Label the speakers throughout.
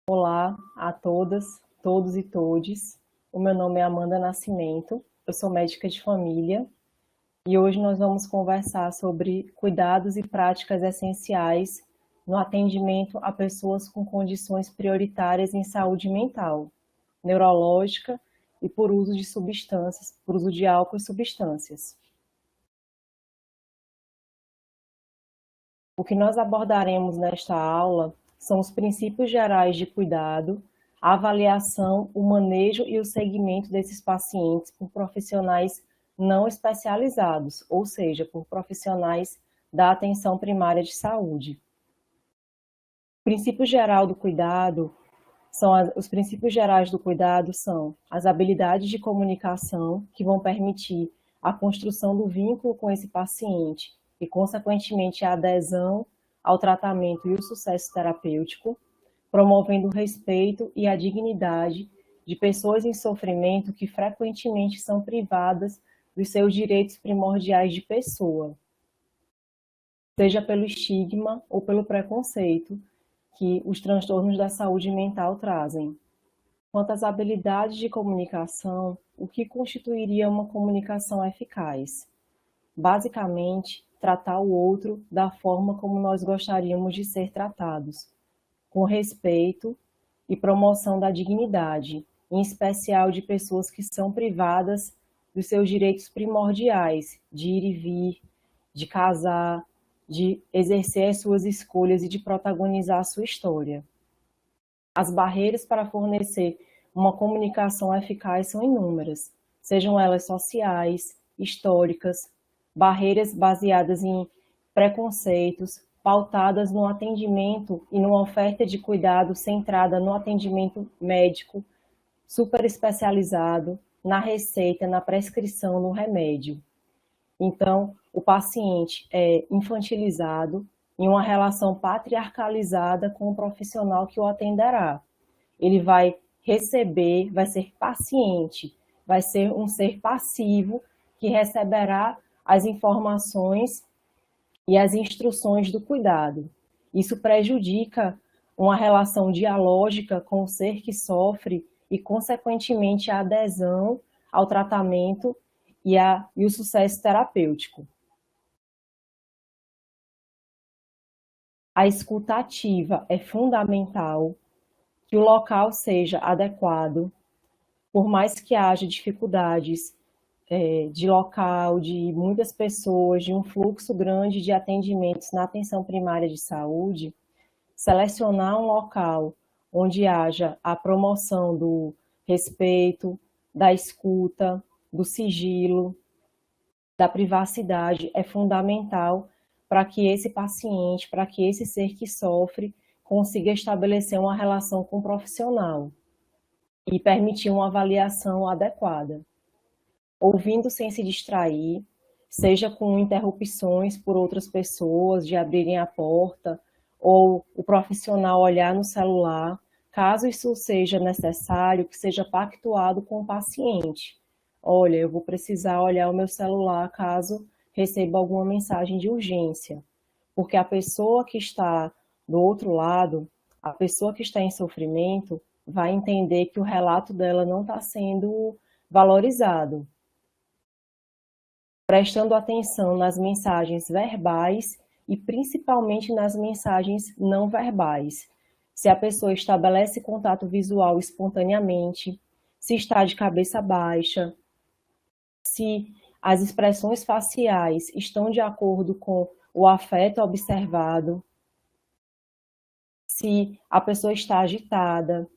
Speaker 1: Olá a todas, todos e todes. O meu nome é Amanda Nascimento, eu sou médica de família e hoje nós vamos conversar sobre cuidados e práticas essenciais no atendimento a pessoas com condições prioritárias em saúde mental, neurológica e por uso de substâncias, por uso de álcool e substâncias. O que nós abordaremos nesta aula são os princípios gerais de cuidado, a avaliação, o manejo e o segmento desses pacientes por profissionais não especializados, ou seja, por profissionais da atenção primária de saúde. O princípio geral do cuidado os princípios gerais do cuidado são as habilidades de comunicação, que vão permitir a construção do vínculo com esse paciente e, consequentemente, a adesão ao tratamento e o sucesso terapêutico, promovendo o respeito e a dignidade de pessoas em sofrimento que frequentemente são privadas dos seus direitos primordiais de pessoa, seja pelo estigma ou pelo preconceito que os transtornos da saúde mental trazem. Quanto às habilidades de comunicação, o que constituiria uma comunicação eficaz? Basicamente, tratar o outro da forma como nós gostaríamos de ser tratados, com respeito e promoção da dignidade, em especial de pessoas que são privadas dos seus direitos primordiais, de ir e vir, de casar, de exercer as suas escolhas e de protagonizar a sua história. As barreiras para fornecer uma comunicação eficaz são inúmeras, sejam elas sociais, históricas, barreiras baseadas em preconceitos, pautadas no atendimento e numa oferta de cuidado centrada no atendimento médico, super especializado, na receita, na prescrição, no remédio. Então, o paciente é infantilizado em uma relação patriarcalizada com o profissional que o atenderá. Ele vai receber, vai ser paciente, vai ser um ser passivo que receberá as informações e as instruções do cuidado. Isso prejudica uma relação dialógica com o ser que sofre e, consequentemente, a adesão ao tratamento e o sucesso terapêutico. A escuta ativa é fundamental, que o local seja adequado, por mais que haja dificuldades de local, de muitas pessoas, de um fluxo grande de atendimentos na atenção primária de saúde, selecionar um local onde haja a promoção do respeito, da escuta, do sigilo, da privacidade é fundamental para que esse paciente, para que esse ser que sofre, consiga estabelecer uma relação com o profissional e permitir uma avaliação adequada. Ouvindo sem se distrair, seja com interrupções por outras pessoas de abrirem a porta, ou o profissional olhar no celular, caso isso seja necessário, que seja pactuado com o paciente. Olha, eu vou precisar olhar o meu celular caso receba alguma mensagem de urgência, porque a pessoa que está do outro lado, a pessoa que está em sofrimento, vai entender que o relato dela não está sendo valorizado. Prestando atenção nas mensagens verbais e principalmente nas mensagens não verbais. Se a pessoa estabelece contato visual espontaneamente, se está de cabeça baixa, se as expressões faciais estão de acordo com o afeto observado, se a pessoa está agitada,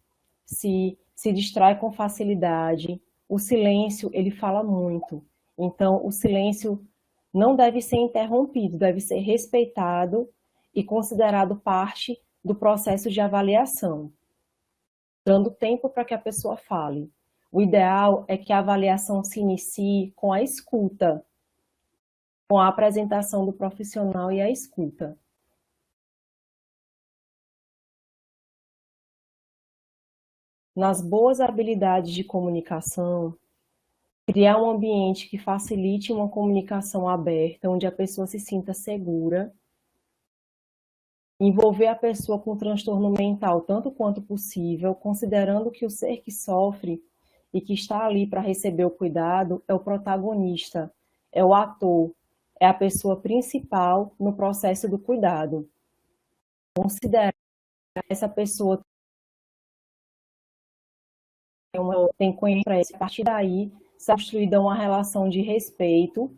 Speaker 1: se distrai com facilidade. O silêncio, ele fala muito. Então, o silêncio não deve ser interrompido, deve ser respeitado e considerado parte do processo de avaliação, dando tempo para que a pessoa fale. O ideal é que a avaliação se inicie com a escuta, com a apresentação do profissional e a escuta. Nas boas habilidades de comunicação, criar um ambiente que facilite uma comunicação aberta, onde a pessoa se sinta segura, Envolver a pessoa com transtorno mental tanto quanto possível, considerando que o ser que sofre e que está ali para receber o cuidado é o protagonista, é o ator, é a pessoa principal no processo do cuidado. Considerar que essa pessoa tem conhecimento, a partir daí se construída uma relação de respeito,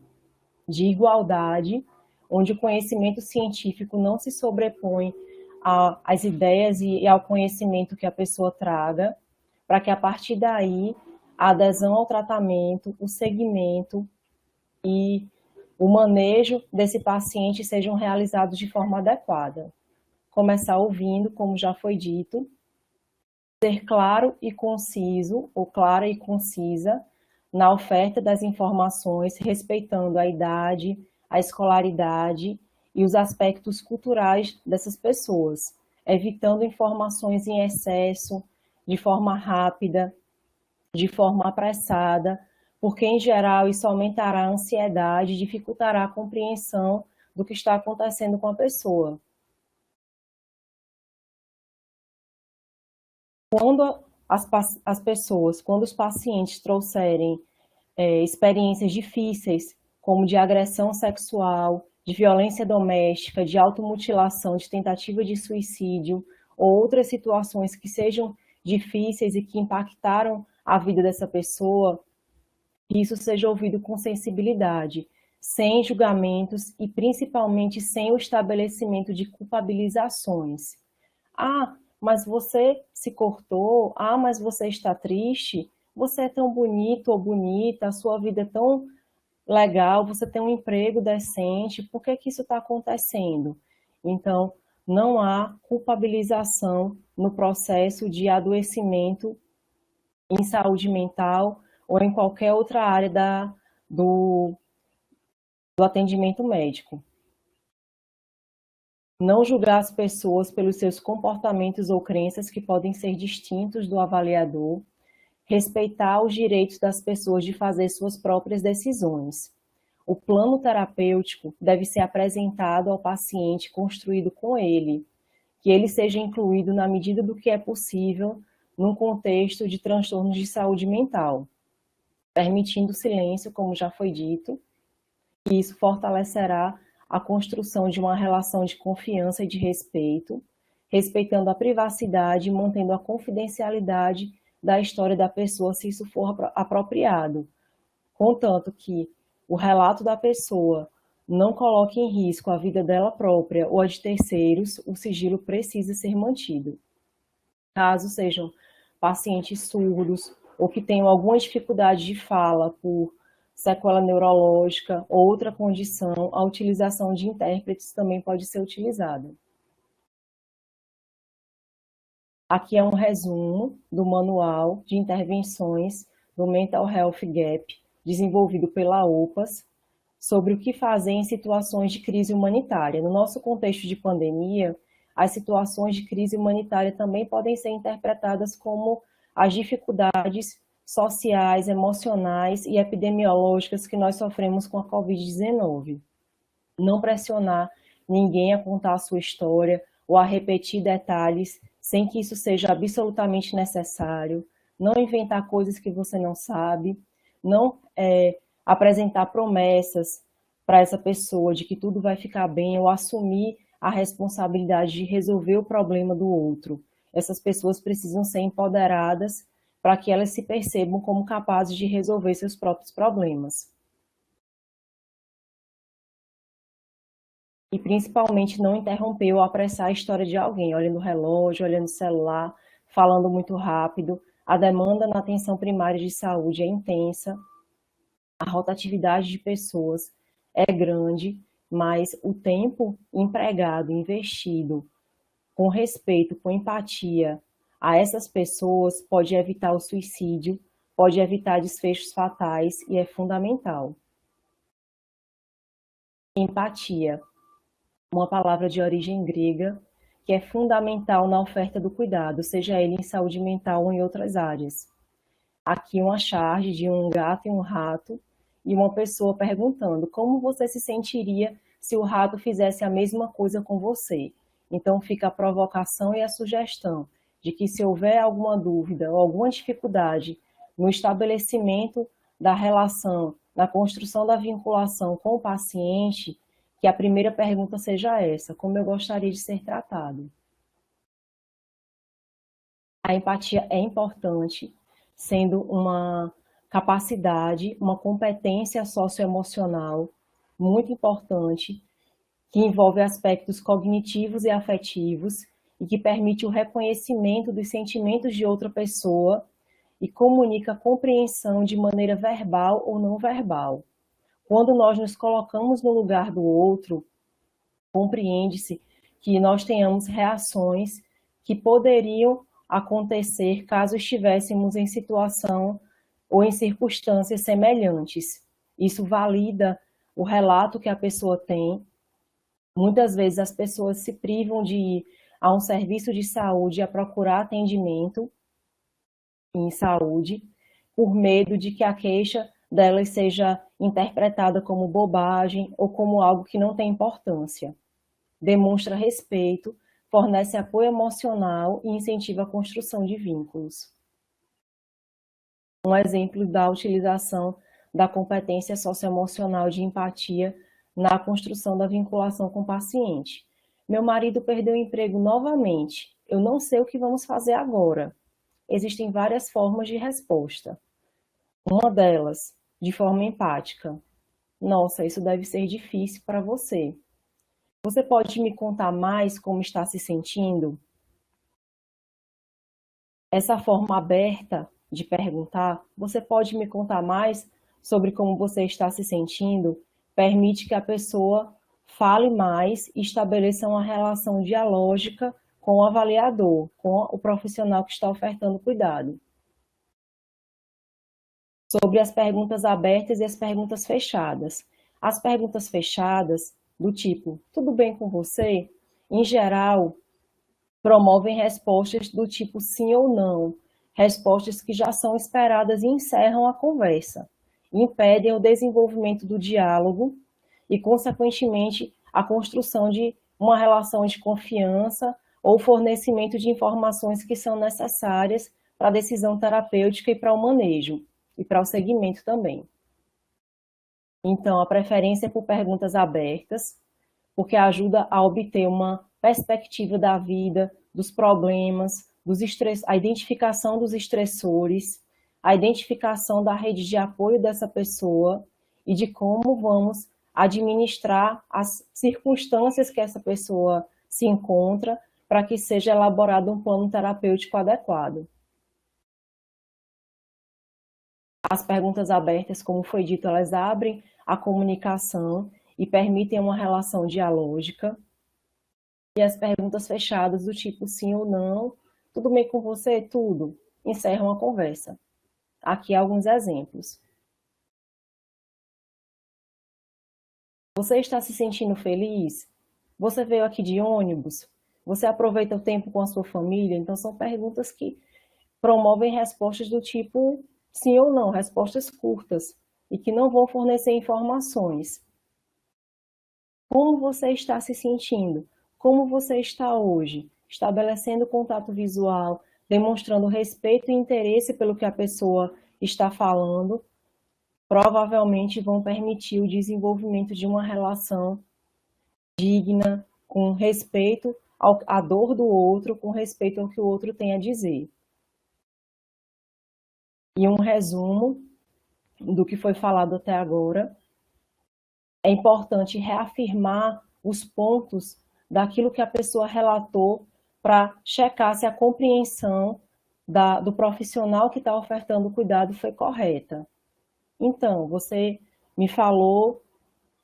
Speaker 1: de igualdade, onde o conhecimento científico não se sobrepõe às ideias e ao conhecimento que a pessoa traga, para que a partir daí a adesão ao tratamento, o segmento e o manejo desse paciente sejam realizados de forma adequada. Começar ouvindo, como já foi dito, ser claro e conciso, ou clara e concisa, na oferta das informações, respeitando a idade, a escolaridade e os aspectos culturais dessas pessoas, evitando informações em excesso, de forma rápida, de forma apressada, porque, em geral, isso aumentará a ansiedade e dificultará a compreensão do que está acontecendo com a pessoa. Quando as pessoas, quando os pacientes trouxerem experiências difíceis, como de agressão sexual, de violência doméstica, de automutilação, de tentativa de suicídio, ou outras situações que sejam difíceis e que impactaram a vida dessa pessoa, que isso seja ouvido com sensibilidade, sem julgamentos e principalmente sem o estabelecimento de culpabilizações. Ah, mas você se cortou, ah, mas você está triste, você é tão bonito ou bonita, a sua vida é tão legal, você tem um emprego decente, por que que isso está acontecendo? Então, não há culpabilização no processo de adoecimento em saúde mental ou em qualquer outra área do atendimento médico. Não julgar as pessoas pelos seus comportamentos ou crenças que podem ser distintos do avaliador, respeitar os direitos das pessoas de fazer suas próprias decisões. O plano terapêutico deve ser apresentado ao paciente, construído com ele, que ele seja incluído na medida do que é possível num contexto de transtornos de saúde mental, permitindo silêncio, como já foi dito, e isso fortalecerá a construção de uma relação de confiança e de respeito, respeitando a privacidade e mantendo a confidencialidade da história da pessoa, se isso for apropriado. Contanto que o relato da pessoa não coloque em risco a vida dela própria ou a de terceiros, o sigilo precisa ser mantido. Caso sejam pacientes surdos ou que tenham alguma dificuldade de fala por sequela neurológica ou outra condição, a utilização de intérpretes também pode ser utilizada. Aqui é um resumo do manual de intervenções do Mental Health Gap, desenvolvido pela OPAS, sobre o que fazer em situações de crise humanitária. No nosso contexto de pandemia, as situações de crise humanitária também podem ser interpretadas como as dificuldades sociais, emocionais e epidemiológicas que nós sofremos com a Covid-19. Não pressionar ninguém a contar a sua história ou a repetir detalhes sem que isso seja absolutamente necessário, não inventar coisas que você não sabe, não apresentar promessas para essa pessoa de que tudo vai ficar bem ou assumir a responsabilidade de resolver o problema do outro. Essas pessoas precisam ser empoderadas para que elas se percebam como capazes de resolver seus próprios problemas. E principalmente não interromper ou apressar a história de alguém, olhando o relógio, olhando o celular, falando muito rápido. A demanda na atenção primária de saúde é intensa, a rotatividade de pessoas é grande, mas o tempo empregado, investido, com respeito, com empatia a essas pessoas, pode evitar o suicídio, pode evitar desfechos fatais e é fundamental. Empatia, uma palavra de origem grega, que é fundamental na oferta do cuidado, seja ele em saúde mental ou em outras áreas. Aqui uma charge de um gato e um rato, e uma pessoa perguntando como você se sentiria se o rato fizesse a mesma coisa com você. Então, fica a provocação e a sugestão de que, se houver alguma dúvida ou alguma dificuldade no estabelecimento da relação, na construção da vinculação com o paciente, que a primeira pergunta seja essa: como eu gostaria de ser tratado? A empatia é importante, sendo uma capacidade, uma competência socioemocional muito importante, que envolve aspectos cognitivos e afetivos e que permite o reconhecimento dos sentimentos de outra pessoa e comunica compreensão de maneira verbal ou não verbal. Quando nós nos colocamos no lugar do outro, compreende-se que nós tenhamos reações que poderiam acontecer caso estivéssemos em situação ou em circunstâncias semelhantes. Isso valida o relato que a pessoa tem. Muitas vezes as pessoas se privam de ir a um serviço de saúde a procurar atendimento em saúde, por medo de que a queixa delas seja interpretada como bobagem ou como algo que não tem importância. Demonstra respeito, fornece apoio emocional e incentiva a construção de vínculos. Um exemplo da utilização da competência socioemocional de empatia na construção da vinculação com o paciente. Meu marido perdeu o emprego novamente. Eu não sei o que vamos fazer agora. Existem várias formas de resposta. Uma delas, de forma empática. Nossa, isso deve ser difícil para você. Você pode me contar mais como está se sentindo? Essa forma aberta de perguntar, você pode me contar mais sobre como você está se sentindo? Permite que a pessoa fale mais e estabeleça uma relação dialógica com o avaliador, com o profissional que está ofertando cuidado. Sobre as perguntas abertas e as perguntas fechadas. As perguntas fechadas, do tipo, tudo bem com você? Em geral, promovem respostas do tipo sim ou não, respostas que já são esperadas e encerram a conversa, impedem o desenvolvimento do diálogo e, consequentemente, a construção de uma relação de confiança ou fornecimento de informações que são necessárias para a decisão terapêutica e para o manejo, e para o segmento também. Então, a preferência é por perguntas abertas, porque ajuda a obter uma perspectiva da vida, dos problemas, a identificação dos estressores, a identificação da rede de apoio dessa pessoa e de como vamos administrar as circunstâncias que essa pessoa se encontra para que seja elaborado um plano terapêutico adequado. As perguntas abertas, como foi dito, elas abrem a comunicação e permitem uma relação dialógica. E as perguntas fechadas, do tipo sim ou não, tudo bem com você? Tudo. Encerram a conversa. Aqui alguns exemplos. Você está se sentindo feliz? Você veio aqui de ônibus? Você aproveita o tempo com a sua família? Então, são perguntas que promovem respostas do tipo sim ou não, respostas curtas, e que não vão fornecer informações. Como você está se sentindo? Como você está hoje? Estabelecendo contato visual, demonstrando respeito e interesse pelo que a pessoa está falando, provavelmente vão permitir o desenvolvimento de uma relação digna, com respeito à dor do outro, com respeito ao que o outro tem a dizer. E um resumo do que foi falado até agora. É importante reafirmar os pontos daquilo que a pessoa relatou para checar se a compreensão do profissional que está ofertando o cuidado foi correta. Então, você me falou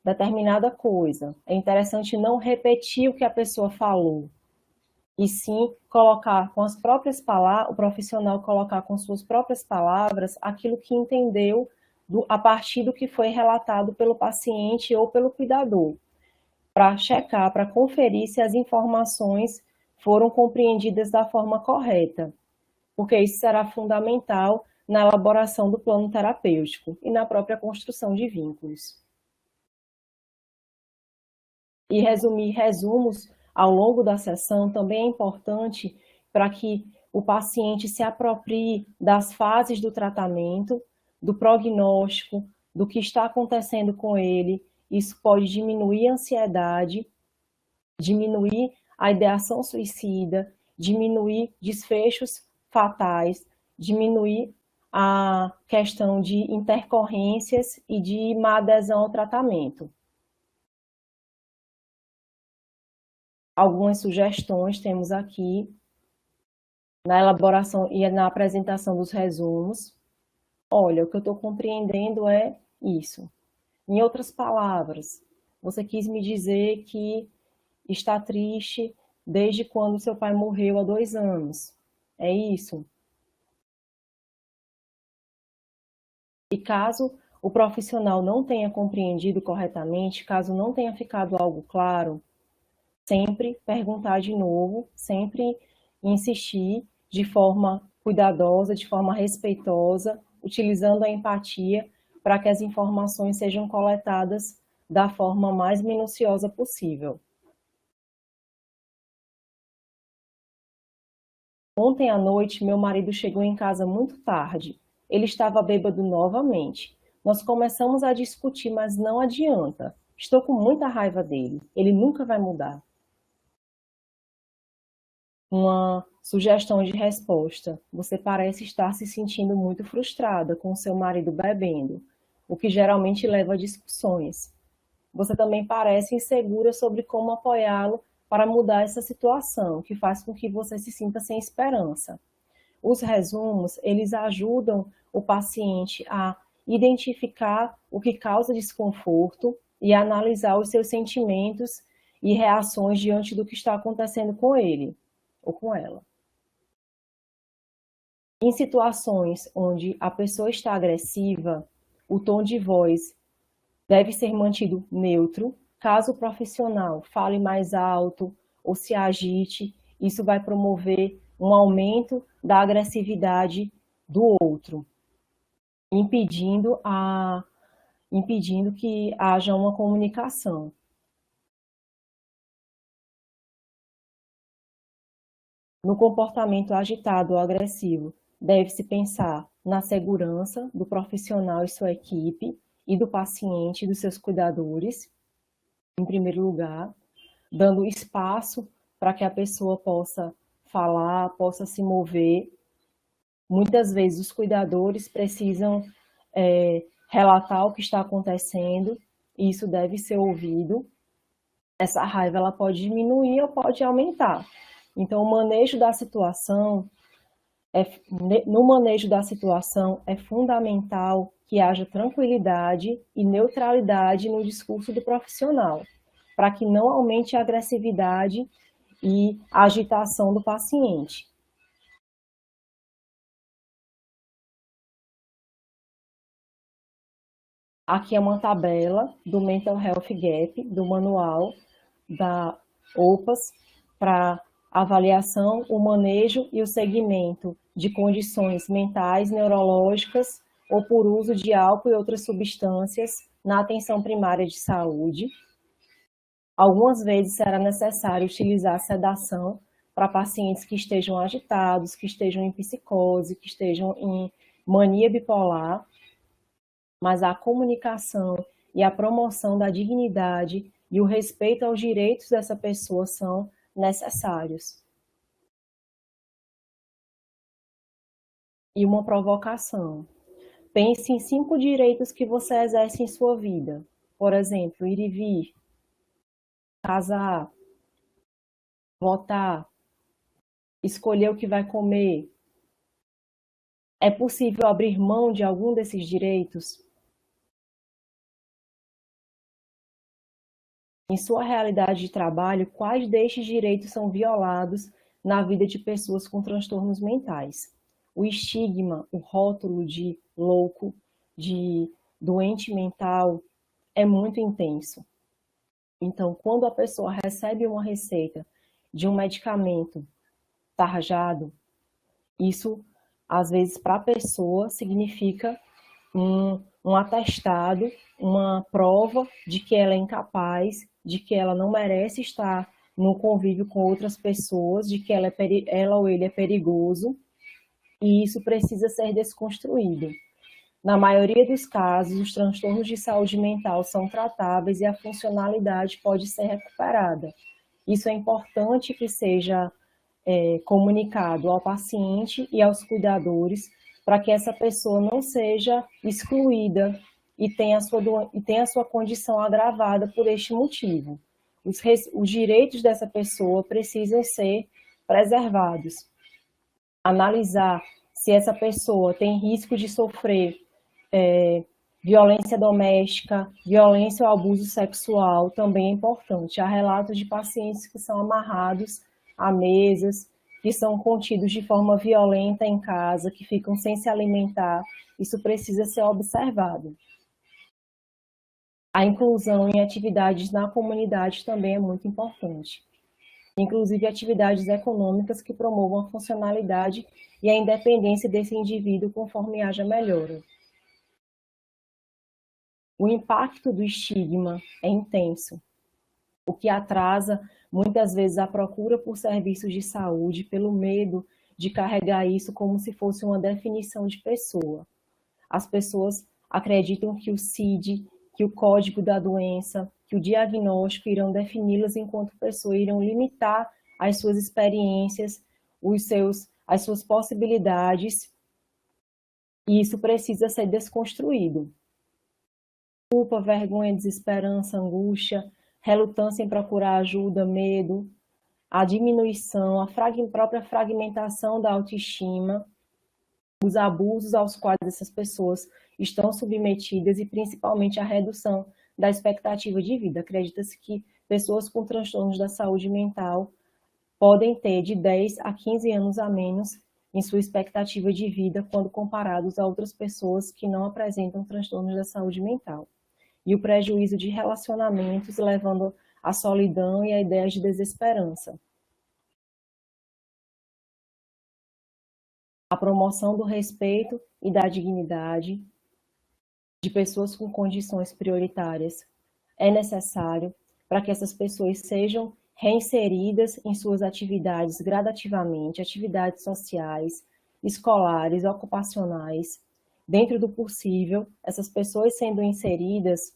Speaker 1: determinada coisa. É interessante não repetir o que a pessoa falou, e sim colocar com as próprias palavras, o profissional colocar com suas próprias palavras aquilo que entendeu a partir do que foi relatado pelo paciente ou pelo cuidador, para checar, para conferir se as informações foram compreendidas da forma correta, porque isso será fundamental na elaboração do plano terapêutico e na própria construção de vínculos. E resumos ao longo da sessão também é importante para que o paciente se aproprie das fases do tratamento, do prognóstico, do que está acontecendo com ele. Isso pode diminuir a ansiedade, diminuir a ideação suicida, diminuir desfechos fatais, diminuir a questão de intercorrências e de má adesão ao tratamento. Algumas sugestões temos aqui na elaboração e na apresentação dos resumos. Olha, o que eu estou compreendendo é isso. Em outras palavras, você quis me dizer que está triste desde quando seu pai morreu há 2 anos. É isso? E caso o profissional não tenha compreendido corretamente, caso não tenha ficado algo claro, sempre perguntar de novo, sempre insistir de forma cuidadosa, de forma respeitosa, utilizando a empatia para que as informações sejam coletadas da forma mais minuciosa possível. Ontem à noite, meu marido chegou em casa muito tarde. Ele estava bêbado novamente. Nós começamos a discutir, mas não adianta. Estou com muita raiva dele. Ele nunca vai mudar. Uma sugestão de resposta. Você parece estar se sentindo muito frustrada com seu marido bebendo, o que geralmente leva a discussões. Você também parece insegura sobre como apoiá-lo para mudar essa situação, que faz com que você se sinta sem esperança. Os resumos, eles ajudam o paciente a identificar o que causa desconforto e analisar os seus sentimentos e reações diante do que está acontecendo com ele ou com ela. Em situações onde a pessoa está agressiva, o tom de voz deve ser mantido neutro. Caso o profissional fale mais alto ou se agite, isso vai promover um aumento da agressividade do outro, impedindo que haja uma comunicação. No comportamento agitado ou agressivo, deve-se pensar na segurança do profissional e sua equipe e do paciente e dos seus cuidadores, em primeiro lugar, dando espaço para que a pessoa possa falar, possa se mover. Muitas vezes os cuidadores precisam relatar o que está acontecendo, e isso deve ser ouvido. Essa raiva ela pode diminuir ou pode aumentar. Então, no manejo da situação é fundamental que haja tranquilidade e neutralidade no discurso do profissional, para que não aumente a agressividade e a agitação do paciente. Aqui é uma tabela do Mental Health Gap, do manual da OPAS, para avaliação, o manejo e o segmento de condições mentais, neurológicas ou por uso de álcool e outras substâncias na atenção primária de saúde. Algumas vezes será necessário utilizar sedação para pacientes que estejam agitados, que estejam em psicose, que estejam em mania bipolar, mas a comunicação e a promoção da dignidade e o respeito aos direitos dessa pessoa são necessários. E uma provocação. Pense em 5 direitos que você exerce em sua vida. Por exemplo, ir e vir, casar, votar, escolher o que vai comer. É possível abrir mão de algum desses direitos? Em sua realidade de trabalho, quais destes direitos são violados na vida de pessoas com transtornos mentais? O estigma, o rótulo de louco, de doente mental, é muito intenso. Então, quando a pessoa recebe uma receita de um medicamento tarjado, isso, às vezes, para a pessoa, significa um atestado, uma prova de que ela é incapaz, de que ela não merece estar no convívio com outras pessoas, de que ela ou ele é perigoso, e isso precisa ser desconstruído. Na maioria dos casos, os transtornos de saúde mental são tratáveis e a funcionalidade pode ser recuperada. Isso é importante que seja comunicado ao paciente e aos cuidadores, para que essa pessoa não seja excluída e tenha a sua condição agravada por este motivo. Os direitos dessa pessoa precisam ser preservados. Analisar se essa pessoa tem risco de sofrer violência doméstica, violência ou abuso sexual também é importante. Há relatos de pacientes que são amarrados a mesas, que são contidos de forma violenta em casa, que ficam sem se alimentar. Isso precisa ser observado. A inclusão em atividades na comunidade também é muito importante. Inclusive atividades econômicas que promovam a funcionalidade e a independência desse indivíduo conforme haja melhora. O impacto do estigma é intenso, o que atrasa muitas vezes a procura por serviços de saúde pelo medo de carregar isso como se fosse uma definição de pessoa. As pessoas acreditam que o CID, que o código da doença, que o diagnóstico irão defini-las enquanto pessoa, irão limitar as suas experiências, as suas possibilidades, e isso precisa ser desconstruído. Culpa, vergonha, desesperança, angústia, relutância em procurar ajuda, medo, a diminuição, a própria fragmentação da autoestima, os abusos aos quais essas pessoas estão submetidas e principalmente a redução da expectativa de vida. Acredita-se que pessoas com transtornos da saúde mental podem ter de 10 a 15 anos a menos em sua expectativa de vida quando comparados a outras pessoas que não apresentam transtornos da saúde mental. E o prejuízo de relacionamentos levando à solidão e a ideias de desesperança. A promoção do respeito e da dignidade de pessoas com condições prioritárias é necessário para que essas pessoas sejam reinseridas em suas atividades gradativamente, atividades sociais, escolares, ocupacionais. Dentro do possível, essas pessoas sendo inseridas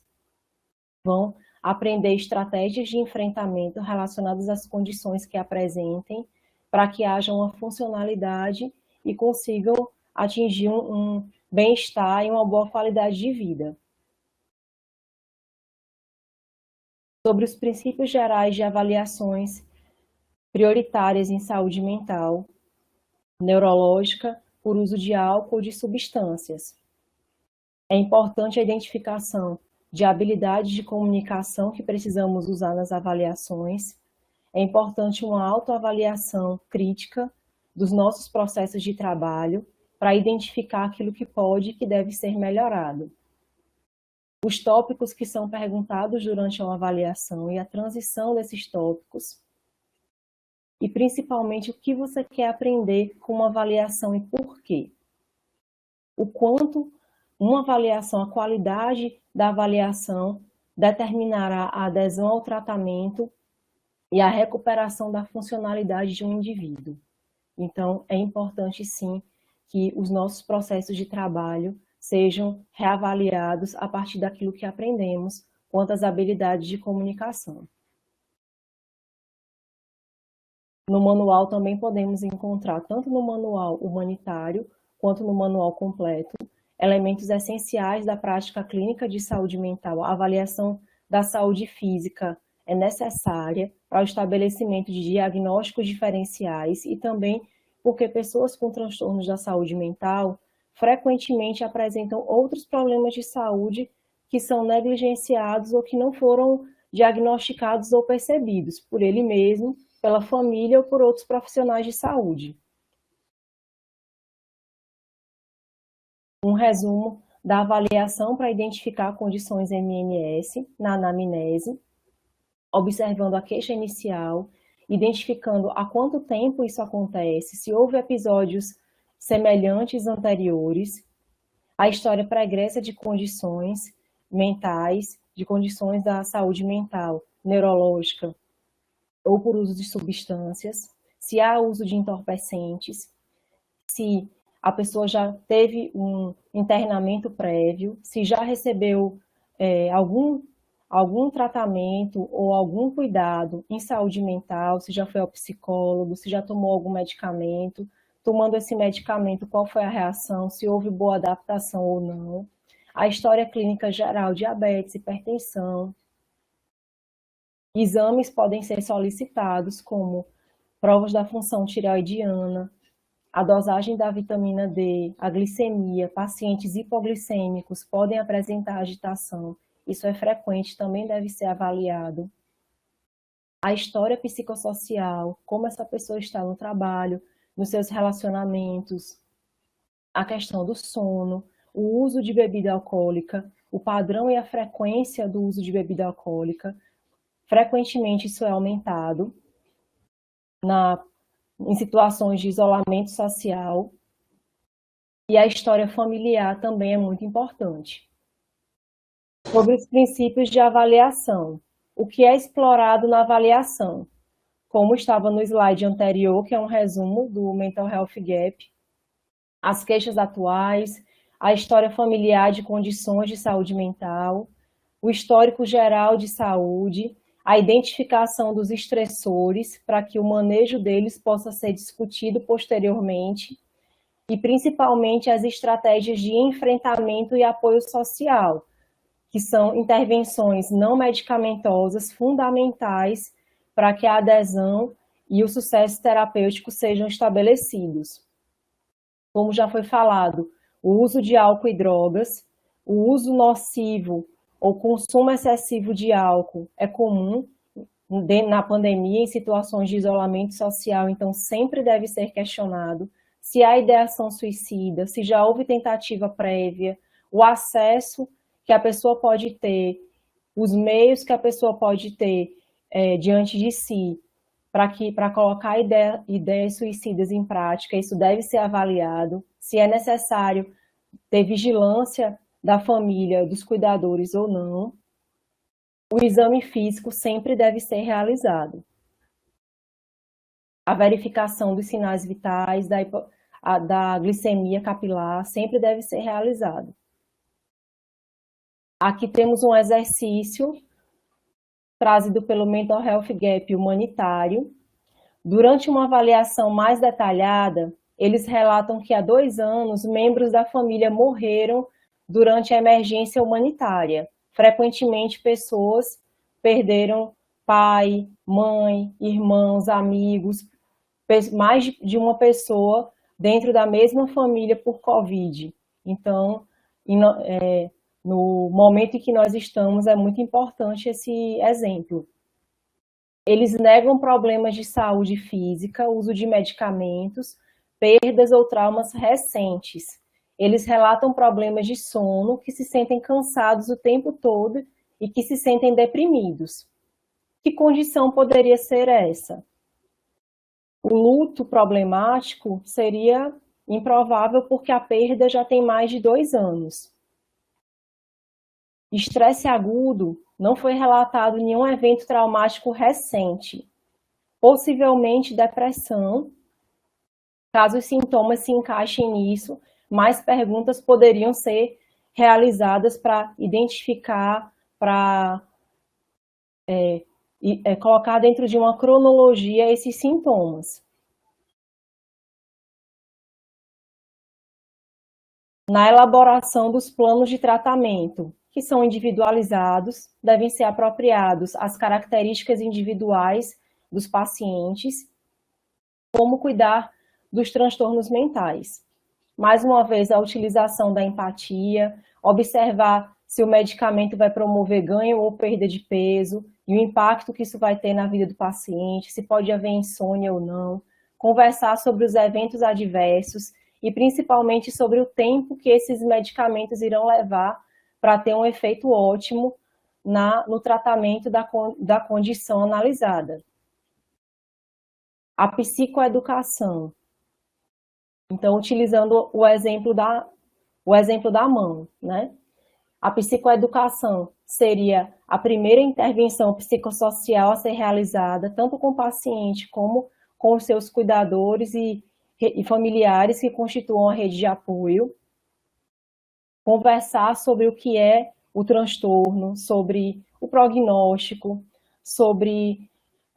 Speaker 1: vão aprender estratégias de enfrentamento relacionadas às condições que apresentem, para que haja uma funcionalidade e consigam atingir um bem-estar e uma boa qualidade de vida. Sobre os princípios gerais de avaliações prioritárias em saúde mental, neurológica, por uso de álcool ou de substâncias. É importante a identificação de habilidades de comunicação que precisamos usar nas avaliações. É importante uma autoavaliação crítica dos nossos processos de trabalho para identificar aquilo que pode e que deve ser melhorado. Os tópicos que são perguntados durante uma avaliação e a transição desses tópicos. E principalmente o que você quer aprender com uma avaliação e por quê. O quanto uma avaliação, a qualidade da avaliação determinará a adesão ao tratamento e a recuperação da funcionalidade de um indivíduo. Então, é importante sim que os nossos processos de trabalho sejam reavaliados a partir daquilo que aprendemos quanto às habilidades de comunicação. No manual também podemos encontrar, tanto no manual humanitário quanto no manual completo, elementos essenciais da prática clínica de saúde mental. A avaliação da saúde física é necessária para o estabelecimento de diagnósticos diferenciais e também porque pessoas com transtornos da saúde mental frequentemente apresentam outros problemas de saúde que são negligenciados ou que não foram diagnosticados ou percebidos por ele mesmo, pela família ou por outros profissionais de saúde. Um resumo da avaliação para identificar condições MNS na anamnese, observando a queixa inicial, identificando há quanto tempo isso acontece, se houve episódios semelhantes anteriores, a história pregressa de condições mentais, de condições da saúde mental, neurológica ou por uso de substâncias, se há uso de entorpecentes, se a pessoa já teve um internamento prévio, se já recebeu algum tratamento ou algum cuidado em saúde mental, se já foi ao psicólogo, se já tomou algum medicamento, tomando esse medicamento, qual foi a reação, se houve boa adaptação ou não, a história clínica geral, diabetes, hipertensão. Exames podem ser solicitados, como provas da função tireoidiana, a dosagem da vitamina D, a glicemia, pacientes hipoglicêmicos podem apresentar agitação, isso é frequente, também deve ser avaliado. A história psicossocial, como essa pessoa está no trabalho, nos seus relacionamentos, a questão do sono, o uso de bebida alcoólica, o padrão e a frequência do uso de bebida alcoólica. Frequentemente isso é aumentado em situações de isolamento social. E a história familiar também é muito importante. Sobre os princípios de avaliação. O que é explorado na avaliação? Como estava no slide anterior, que é um resumo do Mental Health Gap, as queixas atuais, a história familiar de condições de saúde mental, o histórico geral de saúde, a identificação dos estressores para que o manejo deles possa ser discutido posteriormente e principalmente as estratégias de enfrentamento e apoio social, que são intervenções não medicamentosas fundamentais para que a adesão e o sucesso terapêutico sejam estabelecidos. Como já foi falado, o uso de álcool e drogas, o uso nocivo ou consumo excessivo de álcool é comum na pandemia, em situações de isolamento social, então sempre deve ser questionado se há ideação suicida, se já houve tentativa prévia, o acesso que a pessoa pode ter, os meios que a pessoa pode ter diante de si para colocar ideias suicidas em prática, isso deve ser avaliado, se é necessário ter vigilância da família, dos cuidadores ou não. O exame físico sempre deve ser realizado. A verificação dos sinais vitais, da glicemia capilar, sempre deve ser realizado. Aqui temos um exercício trazido pelo Mental Health Gap humanitário. Durante uma avaliação mais detalhada, eles relatam que há 2 anos, membros da família morreram durante a emergência humanitária. Frequentemente, pessoas perderam pai, mãe, irmãos, amigos, mais de uma pessoa dentro da mesma família por Covid. Então, no momento em que nós estamos, é muito importante esse exemplo. Eles negam problemas de saúde física, uso de medicamentos, perdas ou traumas recentes. Eles relatam problemas de sono, que se sentem cansados o tempo todo e que se sentem deprimidos. Que condição poderia ser essa? O luto problemático seria improvável porque a perda já tem mais de 2 anos. Estresse agudo, não foi relatado nenhum evento traumático recente. Possivelmente depressão, caso os sintomas se encaixem nisso, mais perguntas poderiam ser realizadas para identificar, para colocar dentro de uma cronologia esses sintomas. Na elaboração dos planos de tratamento, que são individualizados, devem ser apropriados às características individuais dos pacientes, como cuidar dos transtornos mentais. Mais uma vez, a utilização da empatia, observar se o medicamento vai promover ganho ou perda de peso, e o impacto que isso vai ter na vida do paciente, se pode haver insônia ou não, conversar sobre os eventos adversos e principalmente sobre o tempo que esses medicamentos irão levar para ter um efeito ótimo no tratamento da condição analisada. A psicoeducação. Então, utilizando o exemplo da mão, né? A psicoeducação seria a primeira intervenção psicossocial a ser realizada, tanto com o paciente como com os seus cuidadores e familiares que constituam a rede de apoio. Conversar sobre o que é o transtorno, sobre o prognóstico, sobre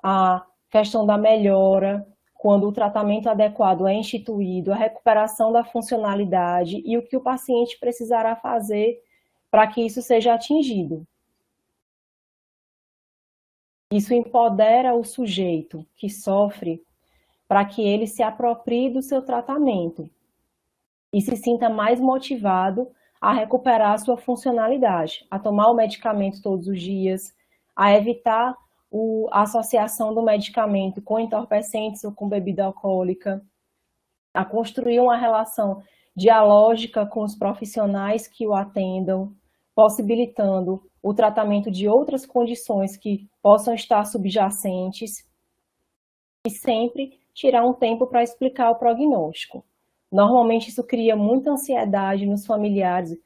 Speaker 1: a questão da melhora, quando o tratamento adequado é instituído, a recuperação da funcionalidade e o que o paciente precisará fazer para que isso seja atingido. Isso empodera o sujeito que sofre para que ele se aproprie do seu tratamento e se sinta mais motivado a recuperar a sua funcionalidade, a tomar o medicamento todos os dias, a evitar a associação do medicamento com entorpecentes ou com bebida alcoólica, a construir uma relação dialógica com os profissionais que o atendam, possibilitando o tratamento de outras condições que possam estar subjacentes e sempre tirar um tempo para explicar o prognóstico. Normalmente isso cria muita ansiedade nos familiares.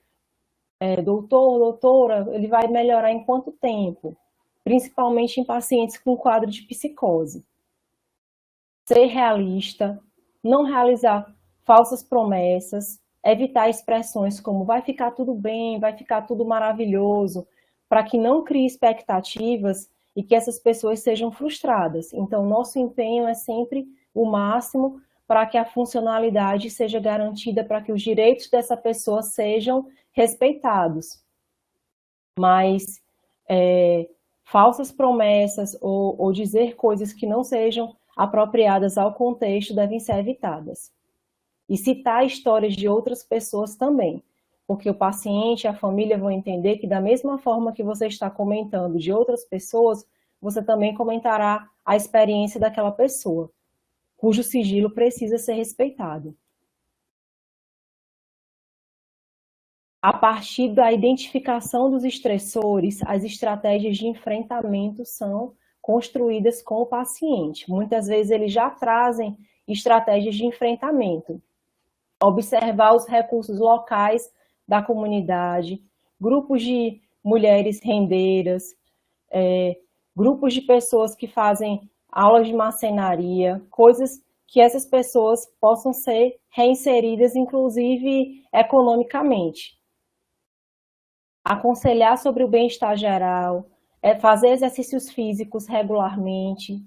Speaker 1: Doutor, doutora, ele vai melhorar em quanto tempo? Principalmente em pacientes com quadro de psicose. Ser realista, não realizar falsas promessas, evitar expressões como vai ficar tudo bem, vai ficar tudo maravilhoso, para que não crie expectativas e que essas pessoas sejam frustradas. Então, nosso empenho é sempre o máximo para que a funcionalidade seja garantida, para que os direitos dessa pessoa sejam respeitados. Mas falsas promessas ou dizer coisas que não sejam apropriadas ao contexto devem ser evitadas. E citar histórias de outras pessoas também, porque o paciente e a família vão entender que da mesma forma que você está comentando de outras pessoas, você também comentará a experiência daquela pessoa, cujo sigilo precisa ser respeitado. A partir da identificação dos estressores, as estratégias de enfrentamento são construídas com o paciente. Muitas vezes eles já trazem estratégias de enfrentamento. Observar os recursos locais da comunidade, grupos de mulheres rendeiras, grupos de pessoas que fazem aulas de marcenaria, coisas que essas pessoas possam ser reinseridas, inclusive economicamente. Aconselhar sobre o bem-estar geral, fazer exercícios físicos regularmente,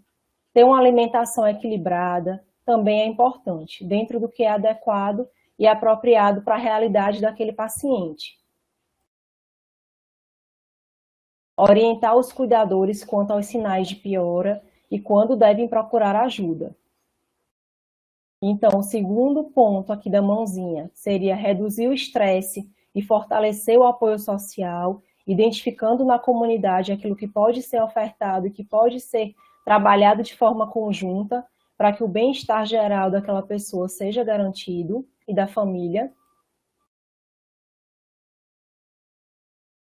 Speaker 1: ter uma alimentação equilibrada, também é importante, dentro do que é adequado e apropriado para a realidade daquele paciente. Orientar os cuidadores quanto aos sinais de piora e quando devem procurar ajuda. Então, o segundo ponto aqui da mãozinha seria reduzir o estresse e fortalecer o apoio social, identificando na comunidade aquilo que pode ser ofertado e que pode ser trabalhado de forma conjunta para que o bem-estar geral daquela pessoa seja garantido e da família.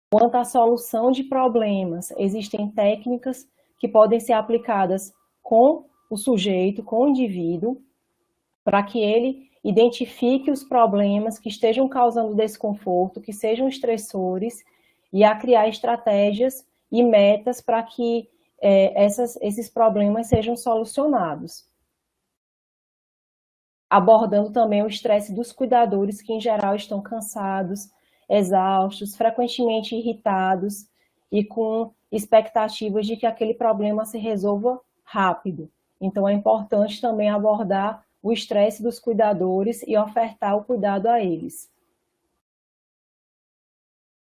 Speaker 1: Quanto à solução de problemas, existem técnicas que podem ser aplicadas com o sujeito, com o indivíduo, para que ele identifique os problemas que estejam causando desconforto, que sejam estressores, e a criar estratégias e metas para que esses problemas sejam solucionados. Abordando também o estresse dos cuidadores, que em geral estão cansados, exaustos, frequentemente irritados e com expectativas de que aquele problema se resolva rápido. Então é importante também abordar o estresse dos cuidadores e ofertar o cuidado a eles.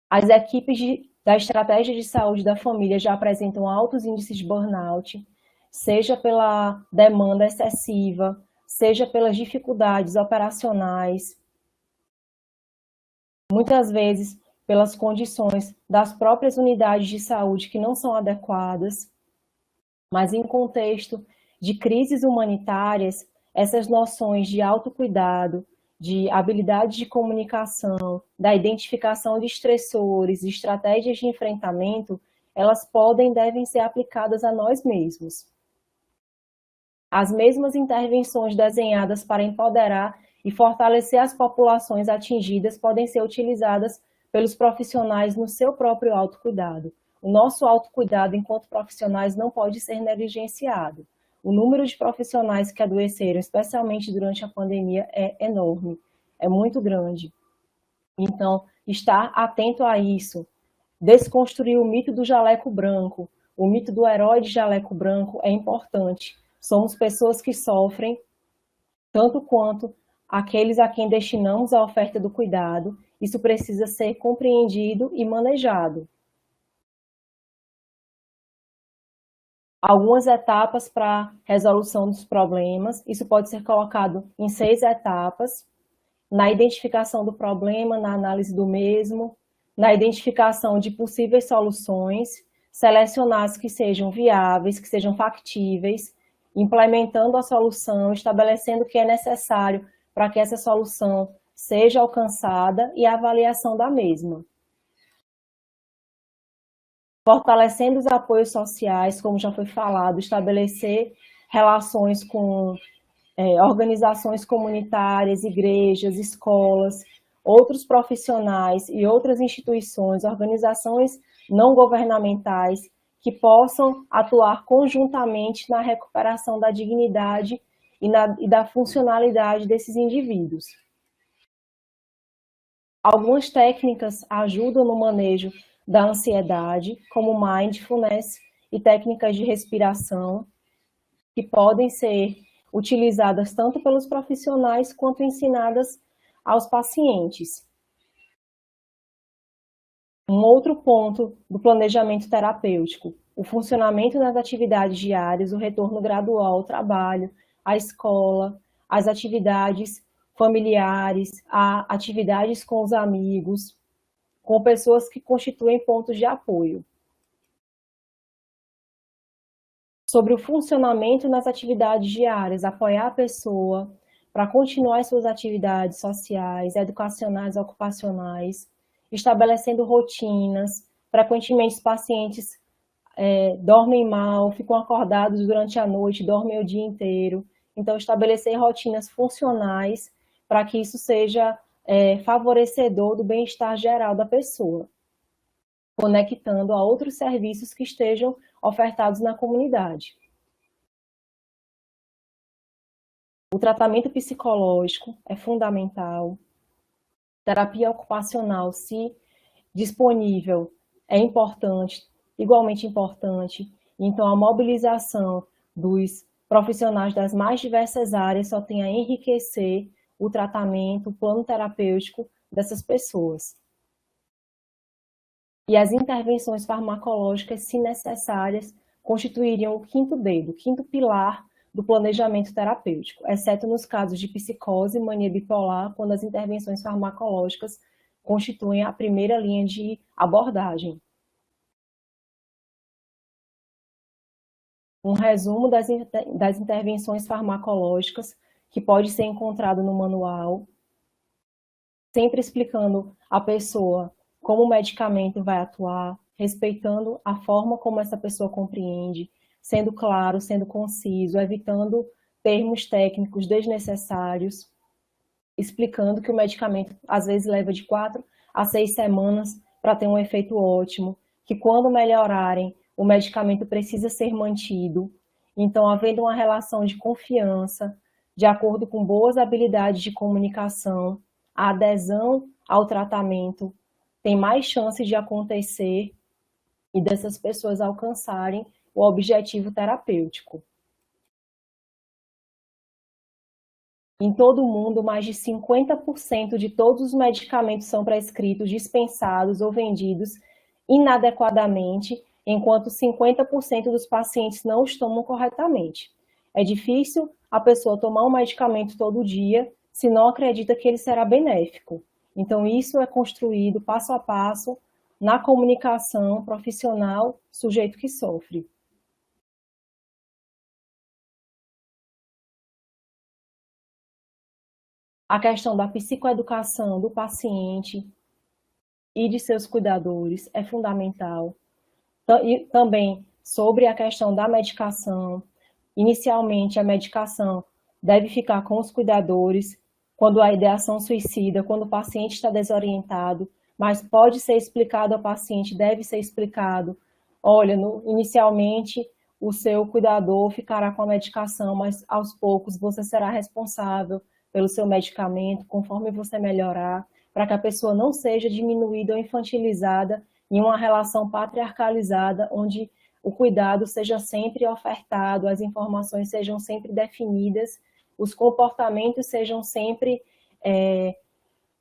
Speaker 1: As equipes da estratégia de saúde da família já apresentam altos índices de burnout, seja pela demanda excessiva, seja pelas dificuldades operacionais, muitas vezes pelas condições das próprias unidades de saúde que não são adequadas, mas em contexto de crises humanitárias, essas noções de autocuidado, de habilidade de comunicação, da identificação de estressores, de estratégias de enfrentamento, elas podem e devem ser aplicadas a nós mesmos. As mesmas intervenções desenhadas para empoderar e fortalecer as populações atingidas podem ser utilizadas pelos profissionais no seu próprio autocuidado. O nosso autocuidado enquanto profissionais não pode ser negligenciado. O número de profissionais que adoeceram, especialmente durante a pandemia, é enorme, é muito grande. Então, estar atento a isso, desconstruir o mito do jaleco branco, o mito do herói de jaleco branco é importante. Somos pessoas que sofrem tanto quanto aqueles a quem destinamos a oferta do cuidado. Isso precisa ser compreendido e manejado. Algumas etapas para resolução dos problemas. Isso pode ser colocado em 6 etapas. Na identificação do problema, na análise do mesmo, na identificação de possíveis soluções, selecionar as que sejam viáveis, que sejam factíveis, implementando a solução, estabelecendo o que é necessário para que essa solução seja alcançada e a avaliação da mesma. Fortalecendo os apoios sociais, como já foi falado, estabelecer relações com organizações comunitárias, igrejas, escolas, outros profissionais e outras instituições, organizações não governamentais que possam atuar conjuntamente na recuperação da dignidade e da funcionalidade desses indivíduos. Algumas técnicas ajudam no manejo da ansiedade, como mindfulness e técnicas de respiração, que podem ser utilizadas tanto pelos profissionais quanto ensinadas aos pacientes. Um outro ponto do planejamento terapêutico, o funcionamento das atividades diárias, o retorno gradual ao trabalho, à escola, às atividades familiares, a atividades com os amigos, com pessoas que constituem pontos de apoio. Sobre o funcionamento nas atividades diárias, apoiar a pessoa para continuar as suas atividades sociais, educacionais, ocupacionais, estabelecendo rotinas. Frequentemente, os pacientes dormem mal, ficam acordados durante a noite, dormem o dia inteiro. Então, estabelecer rotinas funcionais para que isso seja favorecedor do bem-estar geral da pessoa, conectando a outros serviços que estejam ofertados na comunidade. O tratamento psicológico é fundamental. Terapia ocupacional, se disponível, é importante, igualmente importante. Então, a mobilização dos profissionais das mais diversas áreas só tem a enriquecer o tratamento, o plano terapêutico dessas pessoas. E as intervenções farmacológicas, se necessárias, constituiriam o quinto dedo, o quinto pilar do planejamento terapêutico, exceto nos casos de psicose e mania bipolar, quando as intervenções farmacológicas constituem a primeira linha de abordagem. Um resumo das intervenções farmacológicas que pode ser encontrado no manual, sempre explicando à pessoa como o medicamento vai atuar, respeitando a forma como essa pessoa compreende, sendo claro, sendo conciso, evitando termos técnicos desnecessários, explicando que o medicamento às vezes leva de 4 a 6 semanas para ter um efeito ótimo, que quando melhorarem, o medicamento precisa ser mantido. Então, havendo uma relação de confiança, de acordo com boas habilidades de comunicação, a adesão ao tratamento tem mais chances de acontecer e dessas pessoas alcançarem o objetivo terapêutico. Em todo o mundo, mais de 50% de todos os medicamentos são prescritos, dispensados ou vendidos inadequadamente, enquanto 50% dos pacientes não os tomam corretamente. É difícil a pessoa tomar um medicamento todo dia se não acredita que ele será benéfico. Então, isso é construído passo a passo na comunicação profissional, sujeito que sofre. A questão da psicoeducação do paciente e de seus cuidadores é fundamental. E também sobre a questão da medicação. Inicialmente, a medicação deve ficar com os cuidadores quando a ideação suicida, quando o paciente está desorientado, mas pode ser explicado ao paciente, deve ser explicado. Olha, inicialmente o seu cuidador ficará com a medicação, mas aos poucos você será responsável pelo seu medicamento, conforme você melhorar, para que a pessoa não seja diminuída ou infantilizada em uma relação patriarcalizada, onde o cuidado seja sempre ofertado, as informações sejam sempre definidas, os comportamentos sejam sempre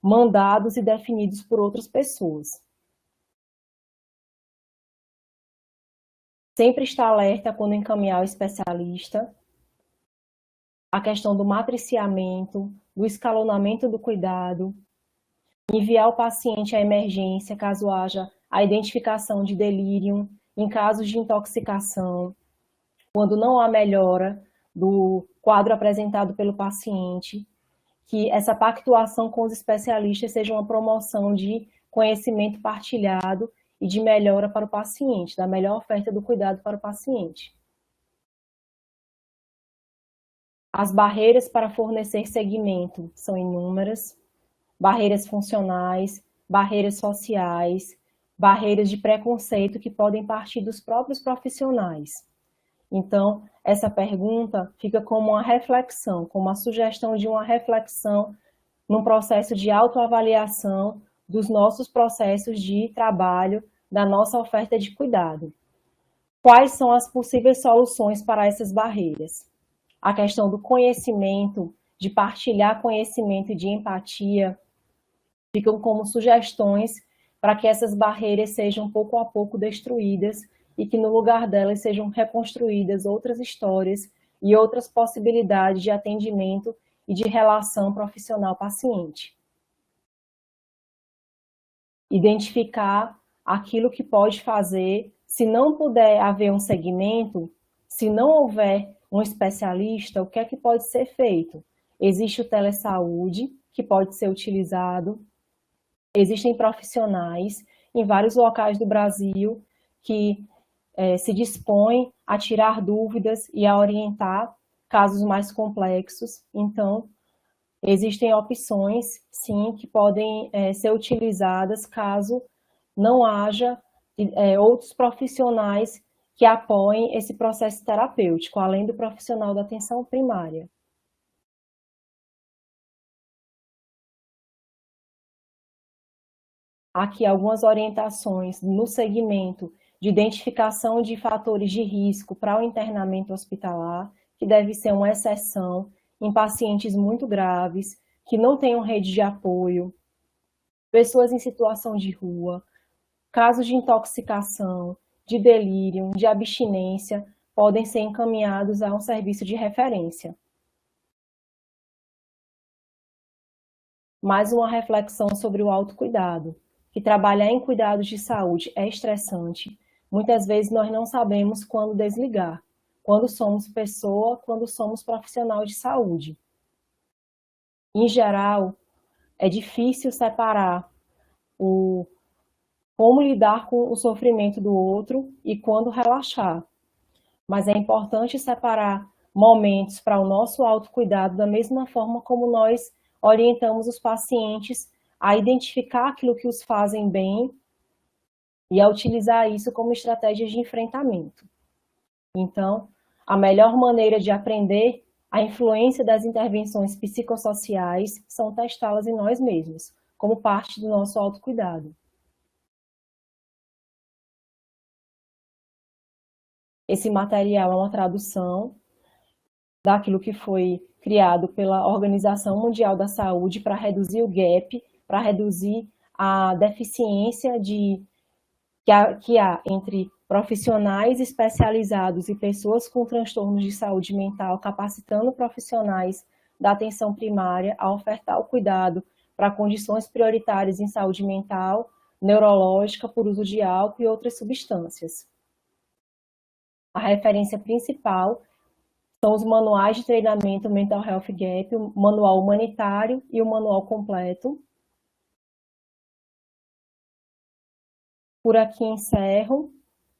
Speaker 1: mandados e definidos por outras pessoas. Sempre estar alerta quando encaminhar o especialista. A questão do matriciamento, do escalonamento do cuidado, enviar o paciente à emergência caso haja a identificação de delírio, em casos de intoxicação, quando não há melhora do quadro apresentado pelo paciente, que essa pactuação com os especialistas seja uma promoção de conhecimento partilhado e de melhora para o paciente, da melhor oferta do cuidado para o paciente. As barreiras para fornecer segmento são inúmeras, barreiras funcionais, barreiras sociais, barreiras de preconceito que podem partir dos próprios profissionais. Então, essa pergunta fica como uma reflexão, como uma sugestão de uma reflexão num processo de autoavaliação dos nossos processos de trabalho, da nossa oferta de cuidado. Quais são as possíveis soluções para essas barreiras? A questão do conhecimento, de partilhar conhecimento e de empatia, ficam como sugestões para que essas barreiras sejam pouco a pouco destruídas e que no lugar delas sejam reconstruídas outras histórias e outras possibilidades de atendimento e de relação profissional-paciente. Identificar aquilo que pode fazer, se não puder haver um segmento, se não houver um especialista, o que é que pode ser feito? Existe o telesaúde, que pode ser utilizado, existem profissionais em vários locais do Brasil que se dispõem a tirar dúvidas e a orientar casos mais complexos. Então, existem opções, sim, que podem ser utilizadas caso não haja outros profissionais que apoiem esse processo terapêutico, além do profissional da atenção primária. Aqui algumas orientações no segmento de identificação de fatores de risco para o internamento hospitalar, que deve ser uma exceção em pacientes muito graves, que não tenham rede de apoio, pessoas em situação de rua, casos de intoxicação, de delírio, de abstinência, podem ser encaminhados a um serviço de referência. Mais uma reflexão sobre o autocuidado, que trabalhar em cuidados de saúde é estressante. Muitas vezes nós não sabemos quando desligar, quando somos pessoa, quando somos profissional de saúde. Em geral, é difícil separar como lidar com o sofrimento do outro e quando relaxar. Mas é importante separar momentos para o nosso autocuidado da mesma forma como nós orientamos os pacientes a identificar aquilo que os fazem bem e a utilizar isso como estratégia de enfrentamento. Então, a melhor maneira de aprender a influência das intervenções psicossociais são testá-las em nós mesmos, como parte do nosso autocuidado. Esse material é uma tradução daquilo que foi criado pela Organização Mundial da Saúde para reduzir o gap, para reduzir a deficiência que há entre profissionais especializados e pessoas com transtornos de saúde mental, capacitando profissionais da atenção primária a ofertar o cuidado para condições prioritárias em saúde mental, neurológica, por uso de álcool e outras substâncias. A referência principal são os manuais de treinamento Mental Health Gap, o manual humanitário e o manual completo. Por aqui encerro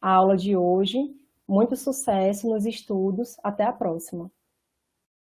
Speaker 1: a aula de hoje. Muito sucesso nos estudos. Até a próxima.